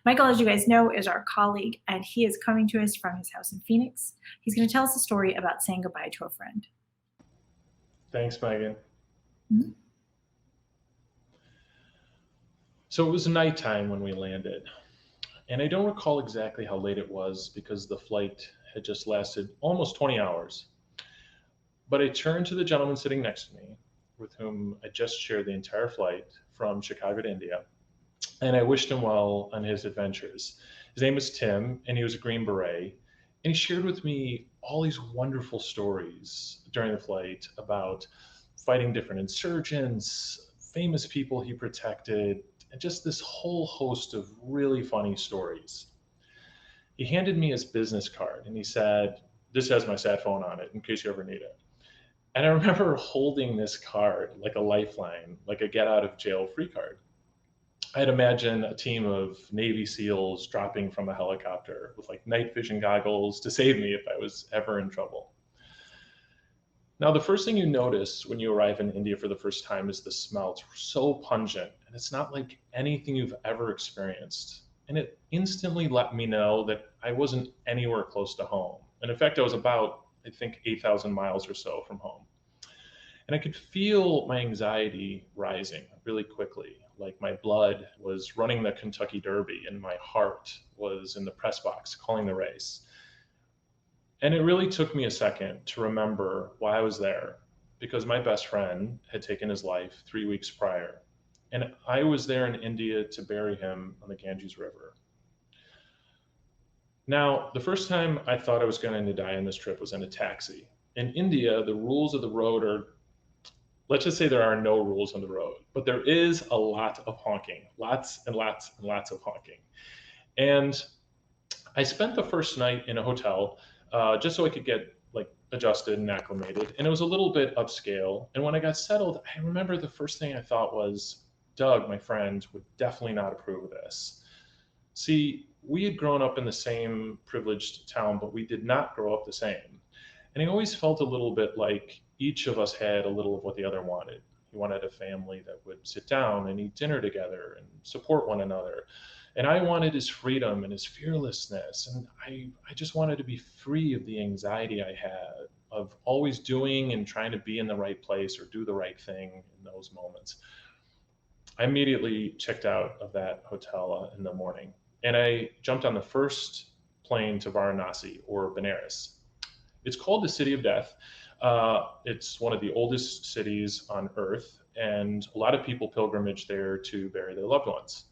Michael, as you guys know, is our colleague, and he is coming to us from his house in Phoenix. He's going to tell us a story about saying goodbye to a friend. Thanks, Megan. Mhm. So it was nighttime when we landed, and I don't recall exactly how late it was because the flight had just lasted almost 20 hours. But I turned to the gentleman sitting next to me, with whom I just shared the entire flight from Chicago to India, and I wished him well on his adventures. His name was Tim, and he was a Green Beret, and he shared with me all these wonderful stories during the flight about fighting different insurgents, famous people he protected, and just this whole host of really funny stories. He handed me his business card and he said, "This has my sat phone on it in case you ever need it." And I remember holding this card like a lifeline, like a get out of jail free card. I'd imagine a team of Navy SEALs dropping from a helicopter with like night vision goggles to save me if I was ever in trouble. Now, the first thing you notice when you arrive in India for the first time is the smell. It's so pungent, and it's not like anything you've ever experienced. And it instantly let me know that I wasn't anywhere close to home. And in fact, I was about, I think, 8,000 miles or so from home. And I could feel my anxiety rising really quickly. Like my blood was running the Kentucky Derby, and my heart was in the press box calling the race. And it really took me a second to remember why I was there because my best friend had taken his life 3 weeks prior. And I was there in India to bury him on the Ganges River. Now, the first time I thought I was going to die on this trip was in a taxi. In India, the rules of the road are, let's just say there are no rules on the road, but there is a lot of honking, lots and lots and lots of honking. And I spent the first night in a hotel just so I could get like adjusted and acclimated. And it was a little bit upscale. And when I got settled, I remember the first thing I thought was, Doug, my friend, would definitely not approve of this. See, we had grown up in the same privileged town, but we did not grow up the same. And I always felt a little bit like each of us had a little of what the other wanted. He wanted a family that would sit down and eat dinner together and support one another. And I wanted his freedom and his fearlessness. And I just wanted to be free of the anxiety I had of always doing and trying to be in the right place or do the right thing in those moments. I immediately checked out of that hotel in the morning and I jumped on the first plane to Varanasi or Benares. It's called the City of Death. It's one of the oldest cities on earth, and a lot of people pilgrimage there to bury their loved ones,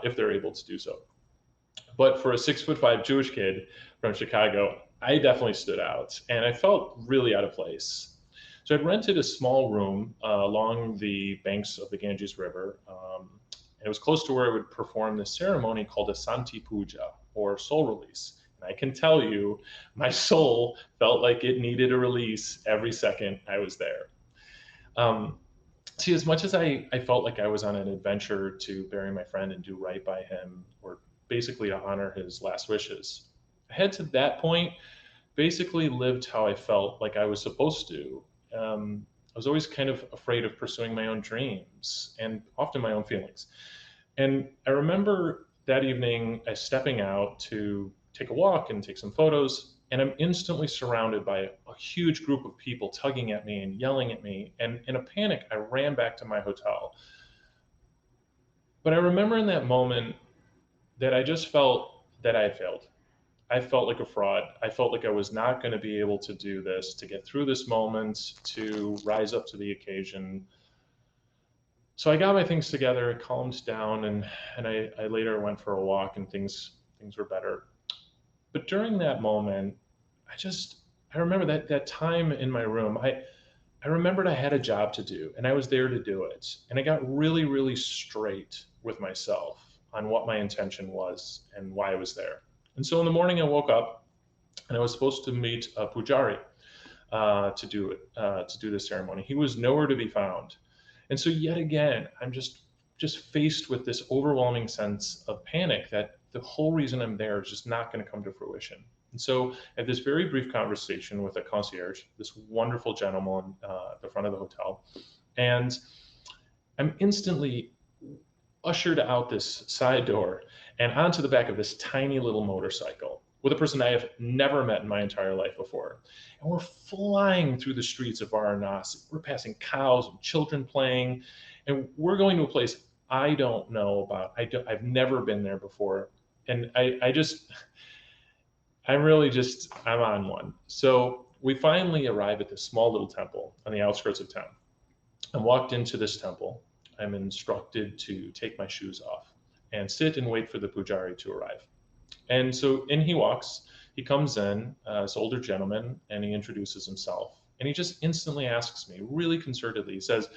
if they're able to do so. But for a 6'5" Jewish kid from Chicago, I definitely stood out, and I felt really out of place. So I'd rented a small room along the banks of the Ganges River. And it was close to where I would perform this ceremony called a Santi Puja, or soul release. And I can tell you, my soul felt like it needed a release every second I was there. Um, See, as much as I felt like I was on an adventure to bury my friend and do right by him, or basically to honor his last wishes, I had to that point basically lived how I felt like I was supposed to. I was always kind of afraid of pursuing my own dreams and often my own feelings. And I remember that evening I stepping out to take a walk and take some photos, and I'm instantly surrounded by a huge group of people tugging at me and yelling at me. And in a panic, I ran back to my hotel. But I remember in that moment that I just felt that I had failed. I felt like a fraud. I felt like I was not going to be able to do this, to get through this moment, to rise up to the occasion. So I got my things together, calmed down, and I later went for a walk, and things were better. But during that moment, I just I remember that time in my room. I remembered I had a job to do, and I was there to do it. And I got really straight with myself on what my intention was and why I was there. And so in the morning, I woke up and I was supposed to meet a pujari to do the ceremony. He was nowhere to be found, and so yet again, I'm just faced with this overwhelming sense of panic that the whole reason I'm there is just not going to come to fruition. And so I had this very brief conversation with a concierge, this wonderful gentleman at the front of the hotel, and I'm instantly ushered out this side door, and onto the back of this tiny little motorcycle with a person I have never met in my entire life before. And we're flying through the streets of Varanasi. We're passing cows and children playing, and we're going to a place I don't know about. I've never been there before. And I'm really just, I'm on one. So we finally arrive at this small little temple on the outskirts of town. I walked into this temple. I'm instructed to take my shoes off and sit and wait for the pujari to arrive. And so in he walks. He comes in, this older gentleman, and he introduces himself. And he just instantly asks me, really concertedly, he says,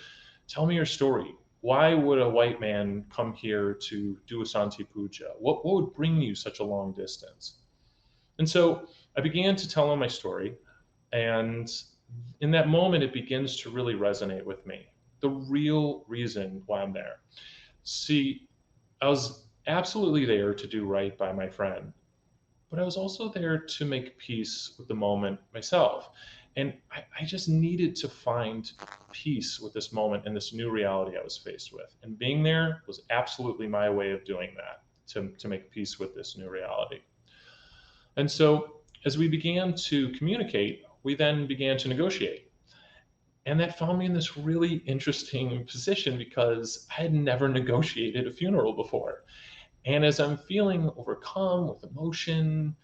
"Tell me your story. Why would a white man come here to do a Santi Puja? What would bring you such a long distance?" And so I began to tell him my story. And in that moment, it begins to really resonate with me. The real reason why I'm there. See, I was absolutely there to do right by my friend, but I was also there to make peace with the moment myself. And I just needed to find peace with this moment and this new reality I was faced with. And being there was absolutely my way of doing that, to make peace with this new reality. And so as we began to communicate, we then began to negotiate. And that found me in this really interesting position because I had never negotiated a funeral before. And as I'm feeling overcome with emotion,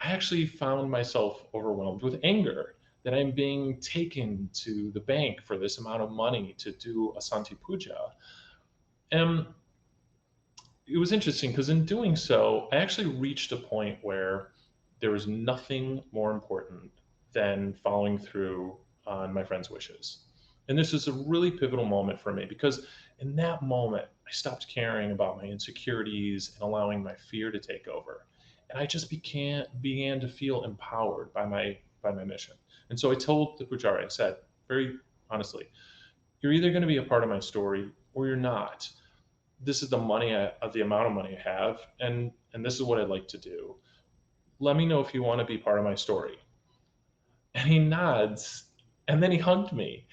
I actually found myself overwhelmed with anger that I'm being taken to the bank for this amount of money to do a Santi Puja. And it was interesting because in doing so, I actually reached a point where there was nothing more important than following through on my friend's wishes. And this is a really pivotal moment for me because in that moment, I stopped caring about my insecurities and allowing my fear to take over. And I just began to feel empowered by my mission. And so I told the pujari, I said very honestly, "You're either going to be a part of my story or you're not. This is the amount of money I have, and this is what I'd like to do. Let me know if you want to be part of my story." And he nods, and then he hugged me,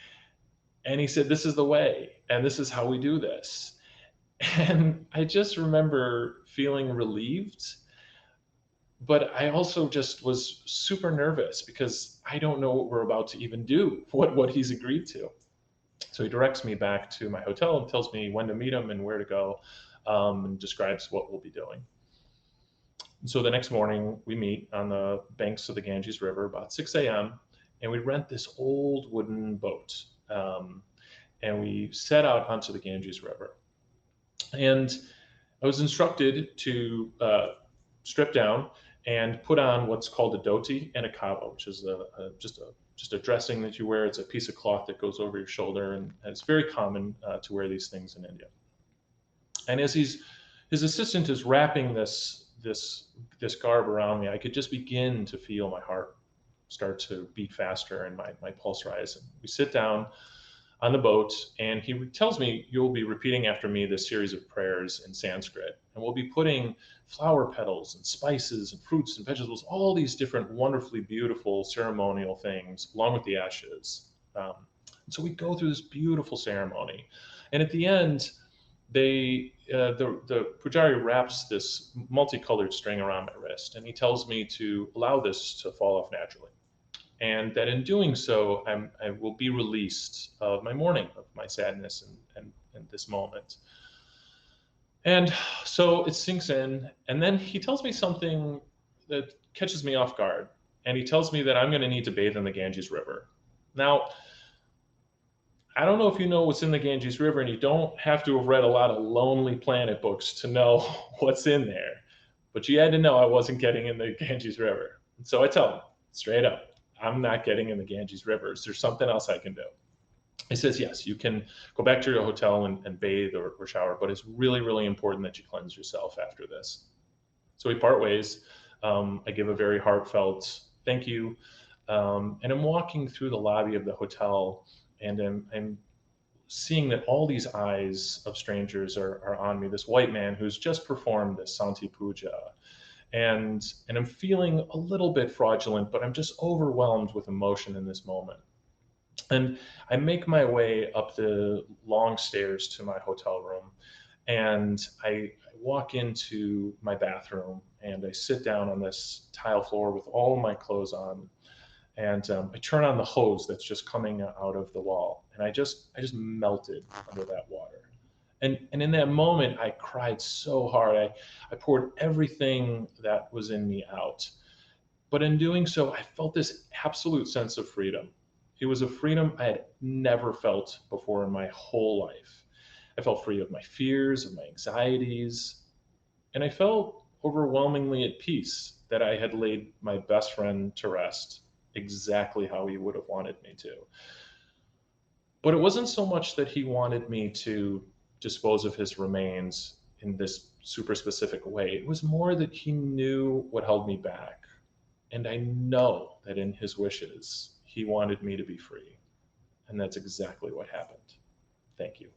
and he said, "This is the way, and this is how we do this." And I just remember feeling relieved, but I also just was super nervous because I don't know what we're about to even do, what he's agreed to. So he directs me back to my hotel and tells me when to meet him and where to go, and describes what we'll be doing. So the next morning, we meet on the banks of the Ganges River about 6 a.m., and we rent this old wooden boat. And we set out onto the Ganges River. And I was instructed to strip down and put on what's called a dhoti and a kava, which is just a dressing that you wear. It's a piece of cloth that goes over your shoulder, and it's very common to wear these things in India. And as his assistant is wrapping this garb around me, I could just begin to feel my heart start to beat faster and my pulse rise. And we sit down on the boat, and he tells me, "You'll be repeating after me this series of prayers in Sanskrit, and we'll be putting flower petals and spices and fruits and vegetables, all these different wonderfully beautiful ceremonial things, along with the ashes." And so we go through this beautiful ceremony, and at the end, the pujari wraps this multicolored string around my wrist, and he tells me to allow this to fall off naturally, and that in doing so, I will be released of my mourning, of my sadness, and this moment. And so it sinks in, and then he tells me something that catches me off guard, and he tells me that I'm going to need to bathe in the Ganges River. Now, I don't know if you know what's in the Ganges River, and you don't have to have read a lot of Lonely Planet books to know what's in there, but you had to know I wasn't getting in the Ganges River. And so I tell him straight up, "I'm not getting in the Ganges River. Is there something else I can do?" He says, "Yes, you can go back to your hotel and bathe or shower, but it's really, really important that you cleanse yourself after this." So we part ways. I give a very heartfelt thank you. And I'm walking through the lobby of the hotel, and I'm seeing that all these eyes of strangers are on me. This white man who's just performed this Santi Puja. And I'm feeling a little bit fraudulent, but I'm just overwhelmed with emotion in this moment. And I make my way up the long stairs to my hotel room, And I walk into my bathroom and I sit down on this tile floor with all of my clothes on, and I turn on the hose that's just coming out of the wall, and I just melted under that water. And in that moment, I cried so hard. I poured everything that was in me out. But in doing so, I felt this absolute sense of freedom. It was a freedom I had never felt before in my whole life. I felt free of my fears, of my anxieties, and I felt overwhelmingly at peace that I had laid my best friend to rest exactly how he would have wanted me to. But it wasn't so much that he wanted me to dispose of his remains in this super specific way. It was more that he knew what held me back. And I know that in his wishes, he wanted me to be free. And that's exactly what happened. Thank you.